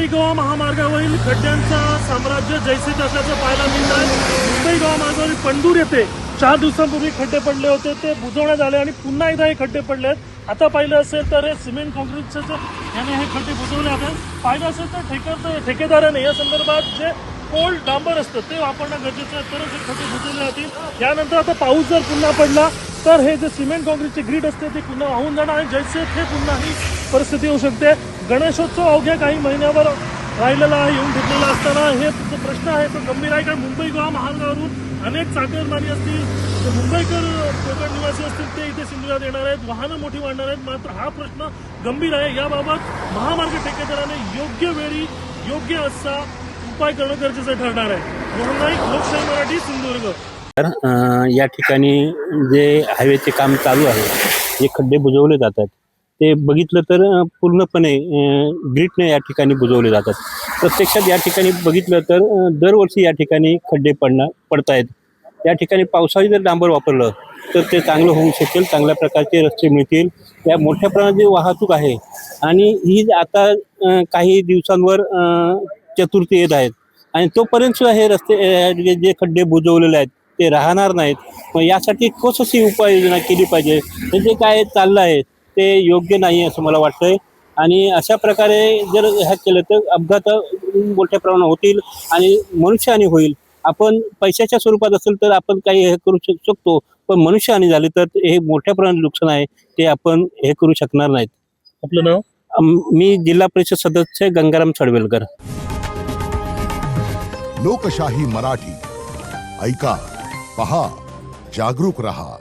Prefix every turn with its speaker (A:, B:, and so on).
A: मुंबई गोवा महामार्गावरील खड्ड्यांचा साम्राज्य जैसे असल्याचं पाहायला मिळत आहे। मुंबई गोवा मार्गावरील पंढूर येथे 4 दिवसांपूर्वी खड्डे पडले होते, ते बुजवण्यात आले आणि पुन्हा एकदा हे खड्डे पडले आहेत। आता पाहिलं असेल तर हे सिमेंट कॉन्क्रीटचे याने हे खड्डे बुजवले आहेत। पाहिलं असेल तर ठेकेदाराने या संदर्भात जे कोल्ड डांबर असतं ते वापरणं गरजेचं आहे, तरच हे खड्डे बुजवले जातील। यानंतर आता पाऊस जर पुन्हा पडला तर हे जे सिमेंट कॉन्क्रीटचे ग्रीड असते ते पुन्हा वाहून जाणार आणि जैसे थे पुन्हा ही परिस्थिती होऊ शकते। गणेशोत्सव अवघ्या काही महिन्यावर राहिलेला येऊन ठेपलेला असताना हे प्रश्न आहे तो गंभीर आहे, कारण मुंबई गोवा महामार्गावरून अनेक चाकरमानी असतील, मुंबईकर कोकण निवासी असतील, ते इथे सिंधुदुर्गात येणार आहेत, वाहनं मोठी वाढणार आहेत। मात्र हा प्रश्न गंभीर आहे, याबाबत महामार्ग ठेकेदाराने योग्य वेळी योग्य असा उपाय करणं गरजेचं ठरणार आहे। मोहन नाईक, लोकशाही मराठी, सिंधुदुर्ग।
B: या ठिकाणी जे हायवेचे काम चालू आहे, जे खड्डे बुजवले जातात ते बघितलं तर पूर्णपणे ग्रीटने या ठिकाणी बुजवले जातात। प्रत्यक्षात या ठिकाणी बघितलं तर दरवर्षी या ठिकाणी खड्डे पडत आहेत। या ठिकाणी पावसाळी जर डांबर वापरलं तर ते चांगलं होऊ शकेल, चांगल्या प्रकारचे रस्ते मिळतील। या मोठ्या प्रमाणात जी वाहतूक आहे आणि ही आता काही दिवसांवर चतुर्थी येत आहेत आणि तोपर्यंत सुद्धा हे रस्ते जे खड्डे बुजवलेले आहेत ते राहणार नाहीत। मग यासाठी ठोस अशी उपाययोजना केली पाहिजे। म्हणजे काय चाललं आहे ते योग्य नाही असं मला वाटतंय आणि अशा प्रकारे जर ह्या केलं तर अपघात मोठ्या प्रमाणात होतील आणि मनुष्यहानी होईल। आपण पैशाच्या स्वरूपात असेल तर आपण काही हे करू शकतो, पण मनुष्यहानी झाली तर हे मोठ्या प्रमाणात नुकसान आहे, ते आपण हे करू शकणार नाहीत।
A: आपलं नाव?
B: मी जिल्हा परिषद सदस्य गंगाराम छडवेलकर।
C: लोकशाही मराठी ऐका, पहा, जागरूक रहा।